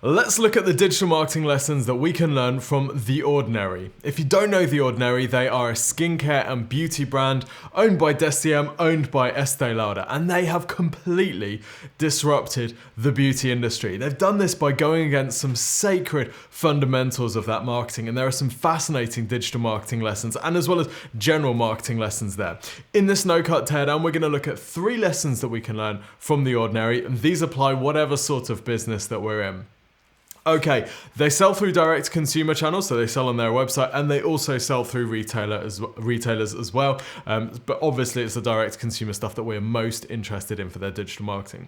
Let's look at the digital marketing lessons that we can learn from The Ordinary. If you don't know The Ordinary, they are a skincare and beauty brand owned by Deciem, owned by Estee Lauder, and they have completely disrupted the beauty industry. They've done this by going against some sacred fundamentals of that marketing, and there are some fascinating digital marketing lessons and as well as general marketing lessons there. In this no-cut teardown, we're going to look at 3 lessons that we can learn from The Ordinary, and these apply whatever sort of business that we're in. Okay, they sell through direct consumer channels, so they sell on their website, and they also sell through retailers as well. But obviously it's the direct consumer stuff that we're most interested in for their digital marketing.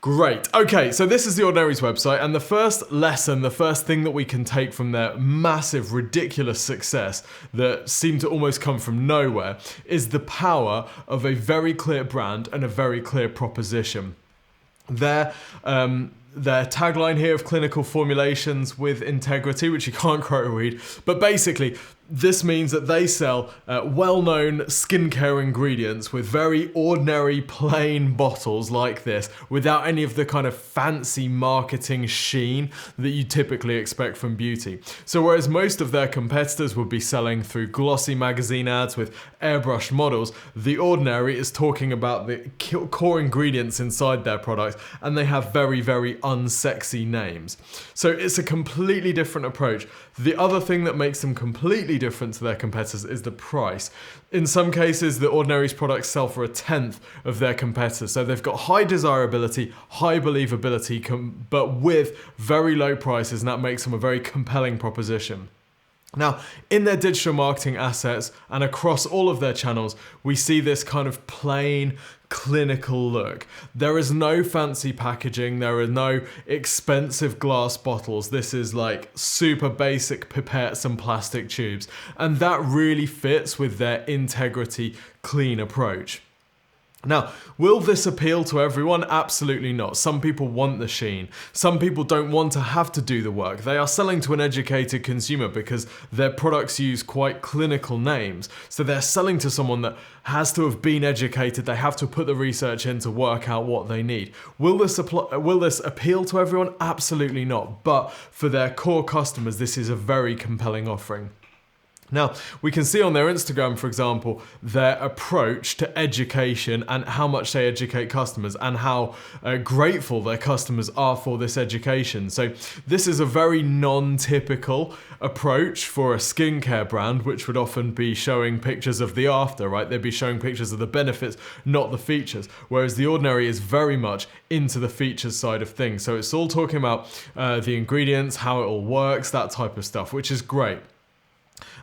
Great. Okay, so this is The Ordinary's website, and the first lesson, the first thing that we can take from their massive, ridiculous success that seemed to almost come from nowhere is the power of a very clear brand and a very clear proposition. Their tagline here of clinical formulations with integrity, which you can't quote or read, but basically this means that they sell well-known skincare ingredients with very ordinary plain bottles like this without any of the kind of fancy marketing sheen that you typically expect from beauty. So whereas most of their competitors would be selling through glossy magazine ads with airbrushed models, The Ordinary is talking about the core ingredients inside their products, and they have very, very unsexy names. So it's a completely different approach. The other thing that makes them completely different to their competitors is the price. In some cases, The Ordinary's products sell for 1/10 of their competitors. So they've got high desirability, high believability, but with very low prices, and that makes them a very compelling proposition. Now, in their digital marketing assets and across all of their channels, we see this kind of plain, clinical look. There is no fancy packaging, there are no expensive glass bottles. This is like super basic pipettes and plastic tubes, and that really fits with their integrity, clean approach. Now, will this appeal to everyone? Absolutely not. Some people want the sheen. Some people don't want to have to do the work. They are selling to an educated consumer because their products use quite clinical names. So they're selling to someone that has to have been educated. They have to put the research in to work out what they need. Will this appeal to everyone? Absolutely not. But for their core customers, this is a very compelling offering. Now, we can see on their Instagram, for example, their approach to education and how much they educate customers and how grateful their customers are for this education. So this is a very non-typical approach for a skincare brand, which would often be showing pictures of the after, right? They'd be showing pictures of the benefits, not the features. Whereas The Ordinary is very much into the features side of things. So it's all talking about the ingredients, how it all works, that type of stuff, which is great.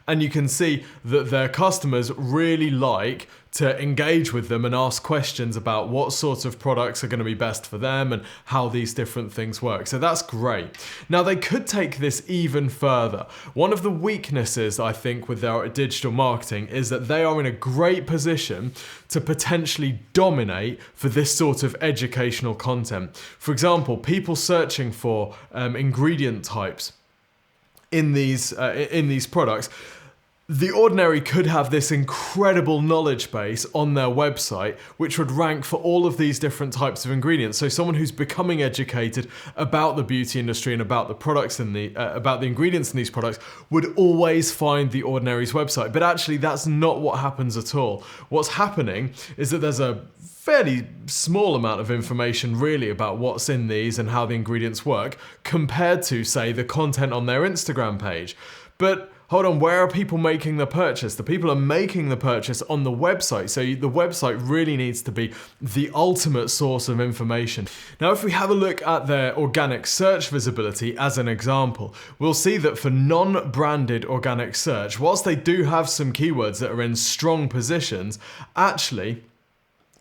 And you can see that their customers really like to engage with them and ask questions about what sorts of products are going to be best for them and how these different things work. So that's great. Now, they could take this even further. One of the weaknesses, I think, with their digital marketing is that they are in a great position to potentially dominate for this sort of educational content. For example, people searching for ingredient types in these products, The Ordinary could have this incredible knowledge base on their website, which would rank for all of these different types of ingredients. So someone who's becoming educated about the beauty industry and about the products and about the ingredients in these products would always find The Ordinary's website. But actually, that's not what happens at all. What's happening is that there's a fairly small amount of information really about what's in these and how the ingredients work compared to, say, the content on their Instagram page. But hold on, where are people making the purchase? The people are making the purchase on the website. So the website really needs to be the ultimate source of information. Now, if we have a look at their organic search visibility as an example, we'll see that for non-branded organic search, whilst they do have some keywords that are in strong positions, actually,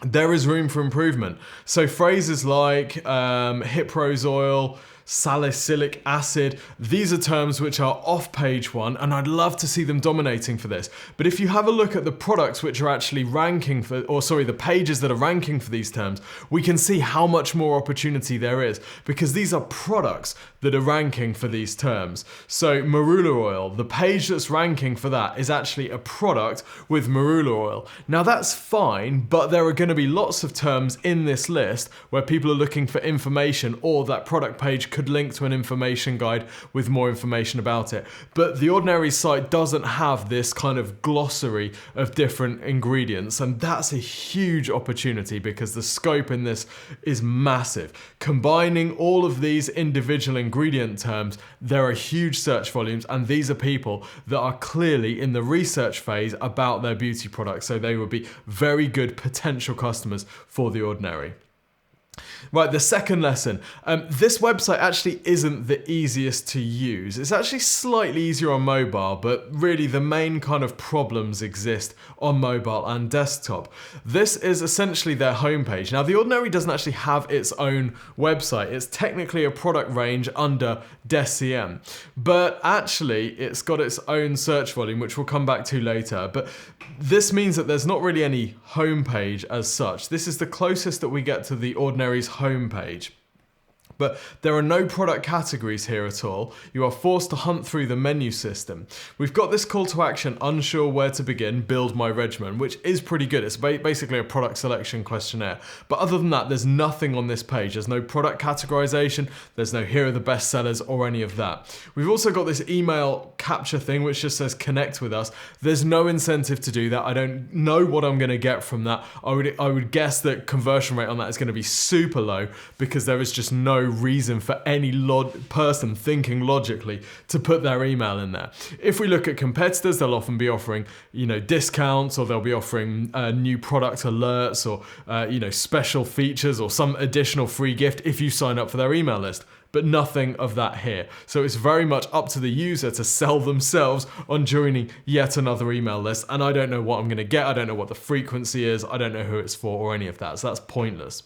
there is room for improvement. So phrases like hip rose oil, salicylic acid, these are terms which are off page 1, and I'd love to see them dominating for this. But if you have a look at the products which are actually ranking for, the pages that are ranking for these terms, we can see how much more opportunity there is, because these are products that are ranking for these terms. So marula oil, the page that's ranking for that is actually a product with marula oil. Now that's fine, but there are going to be lots of terms in this list where people are looking for information, or that product page could link to an information guide with more information about it. But the Ordinary site doesn't have this kind of glossary of different ingredients, and that's a huge opportunity because the scope in this is massive. Combining all of these individual ingredient terms, there are huge search volumes, and these are people that are clearly in the research phase about their beauty products, so they would be very good potential customers for the Ordinary. Right, the second lesson. This website actually isn't the easiest to use. It's actually slightly easier on mobile, but really the main kind of problems exist on mobile and desktop. This is essentially their homepage. Now, the Ordinary doesn't actually have its own website. It's technically a product range under DECIEM, but actually it's got its own search volume, which we'll come back to later. But this means that there's not really any homepage as such. This is the closest that we get to the Ordinary's homepage. But there are no product categories here at all. You are forced to hunt through the menu system. We've got this call to action, unsure where to begin, build my regimen, which is pretty good. It's basically a product selection questionnaire. But other than that, there's nothing on this page. There's no product categorization. There's no here are the best sellers or any of that. We've also got this email capture thing, which just says connect with us. There's no incentive to do that. I don't know what I'm going to get from that. I would guess that conversion rate on that is going to be super low because there is just no reason for any person thinking logically to put their email in there. If we look at competitors, they'll often be offering, discounts, or they'll be offering new product alerts, or special features, or some additional free gift if you sign up for their email list. But nothing of that here. So it's very much up to the user to sell themselves on joining yet another email list. And I don't know what I'm going to get. I don't know what the frequency is. I don't know who it's for or any of that. So that's pointless.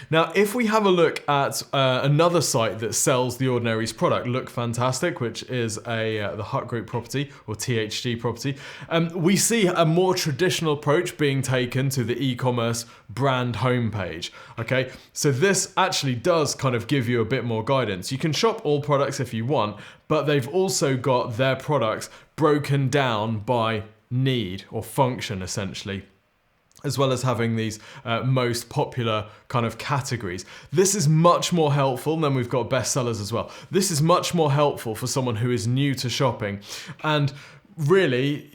Now, if we have a look at another site that sells the Ordinary's product, Look Fantastic, which is the Hut Group property, or THG property, we see a more traditional approach being taken to the e-commerce brand homepage. Okay, so this actually does kind of give you a bit more guidance. You can shop all products if you want, but they've also got their products broken down by need or function, essentially, as well as having these most popular kind of categories. This is much more helpful, and then we've got bestsellers as well. This is much more helpful for someone who is new to shopping. And really,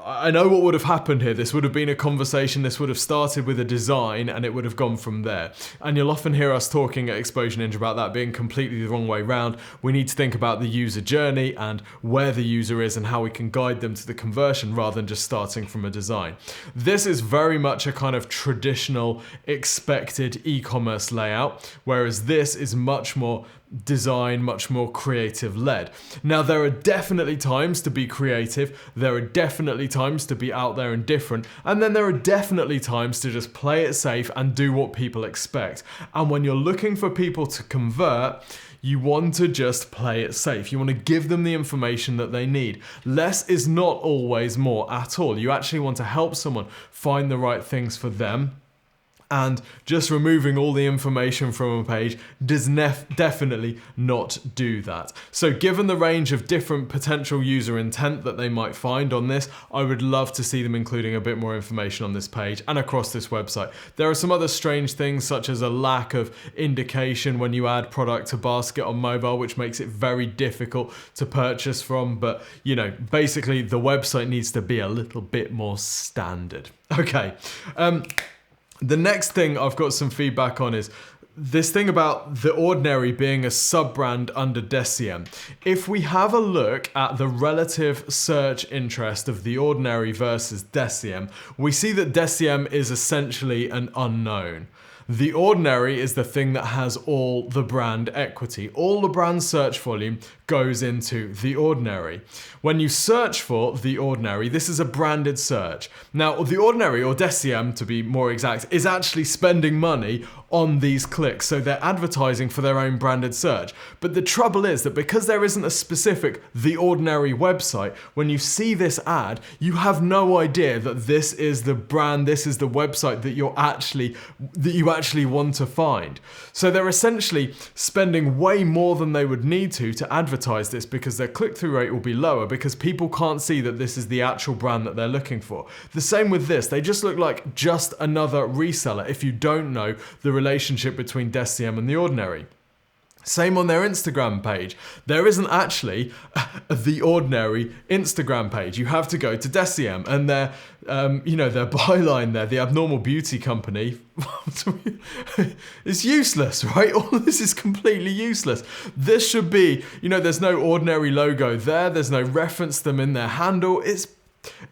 I know what would have happened here. This would have been a conversation. This would have started with a design and it would have gone from there. And you'll often hear us talking at Exposure Ninja about that being completely the wrong way round. We need to think about the user journey and where the user is and how we can guide them to the conversion rather than just starting from a design. This is very much a kind of traditional expected e-commerce layout, whereas this is much more design, much more creative led. Now, there are definitely times to be creative, there are definitely times to be out there and different, and then there are definitely times to just play it safe and do what people expect. And when you're looking for people to convert, you want to just play it safe. You want to give them the information that they need. Less is not always more at all. You actually want to help someone find the right things for them. And just removing all the information from a page does definitely not do that. So given the range of different potential user intent that they might find on this, I would love to see them including a bit more information on this page and across this website. There are some other strange things, such as a lack of indication when you add product to basket on mobile, which makes it very difficult to purchase from. But, basically the website needs to be a little bit more standard. Okay. The next thing I've got some feedback on is this thing about the Ordinary being a sub-brand under DECIEM. If we have a look at the relative search interest of the Ordinary versus DECIEM, we see that DECIEM is essentially an unknown. The Ordinary is the thing that has all the brand equity. All the brand search volume goes into the Ordinary. When you search for the Ordinary, this is a branded search. Now, the Ordinary, or DECIEM to be more exact, is actually spending money on these clicks, so they're advertising for their own branded search. But the trouble is that because there isn't a specific The Ordinary website, when you see this ad, you have no idea that this is the brand, this is the website that you actually want to find. So they're essentially spending way more than they would need to advertise this, because their click-through rate will be lower because people can't see that this is the actual brand that they're looking for. The same with this, they just look like just another reseller if you don't know the relationship between Deciem and The Ordinary. Same on their Instagram page. There isn't actually a The Ordinary Instagram page. You have to go to Deciem, and their byline there, the Abnormal Beauty Company, is useless, right? All of this is completely useless. This should be, there's no Ordinary logo there. There's no reference to them in their handle.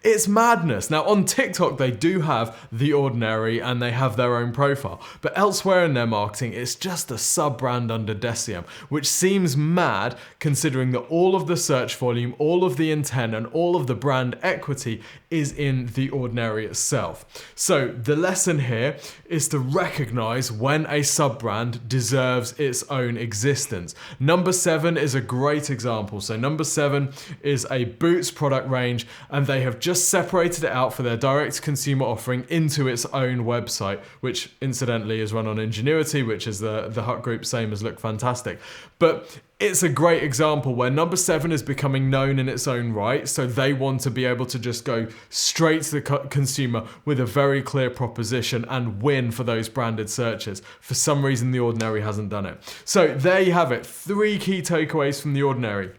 It's madness. Now on TikTok, they do have The Ordinary and they have their own profile. But elsewhere in their marketing, it's just a sub-brand under Deciem, which seems mad considering that all of the search volume, all of the intent, and all of the brand equity is in The Ordinary itself. So the lesson here is to recognize when a sub-brand deserves its own existence. Number 7 is a great example. So number 7 is a boots product range, and they have just separated it out for their direct consumer offering into its own website, which incidentally is run on Ingenuity, which is the Hut Group, same as Look Fantastic. But it's a great example where number 7 is becoming known in its own right, so they want to be able to just go straight to the consumer with a very clear proposition and win for those branded searches. For some reason, The Ordinary hasn't done it. So there you have it, 3 key takeaways from The Ordinary.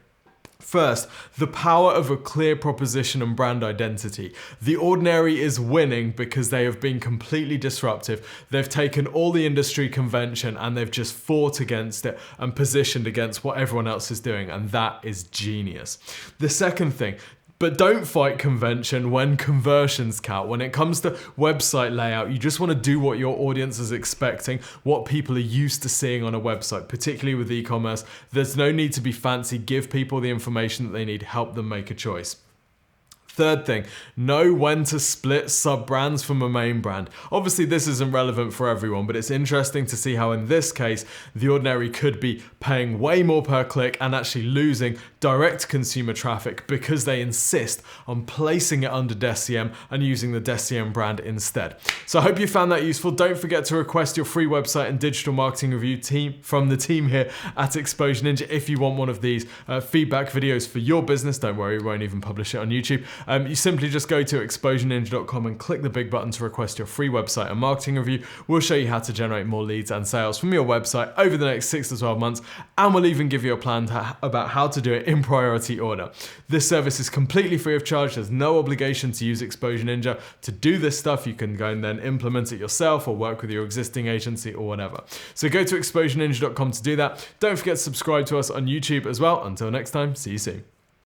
First, the power of a clear proposition and brand identity. The Ordinary is winning because they have been completely disruptive. They've taken all the industry convention and they've just fought against it and positioned against what everyone else is doing, and that is genius. The second thing, but don't fight convention when conversions count. When it comes to website layout, you just want to do what your audience is expecting, what people are used to seeing on a website, particularly with e-commerce. There's no need to be fancy. Give people the information that they need, help them make a choice. Third thing, know when to split sub-brands from a main brand. Obviously, this isn't relevant for everyone, but it's interesting to see how in this case, The Ordinary could be paying way more per click and actually losing direct consumer traffic because they insist on placing it under Deciem and using the Deciem brand instead. So I hope you found that useful. Don't forget to request your free website and digital marketing review from the team here at Exposure Ninja if you want one of these feedback videos for your business. Don't worry, we won't even publish it on YouTube. You simply just go to exposureninja.com and click the big button to request your free website and marketing review. We'll show you how to generate more leads and sales from your website over the next 6 to 12 months, and we'll even give you a plan about how to do it in priority order. This service is completely free of charge. There's no obligation to use Exposure Ninja to do this stuff. You can go and then implement it yourself or work with your existing agency or whatever. So go to exposureninja.com to do that. Don't forget to subscribe to us on YouTube as well. Until next time, see you soon.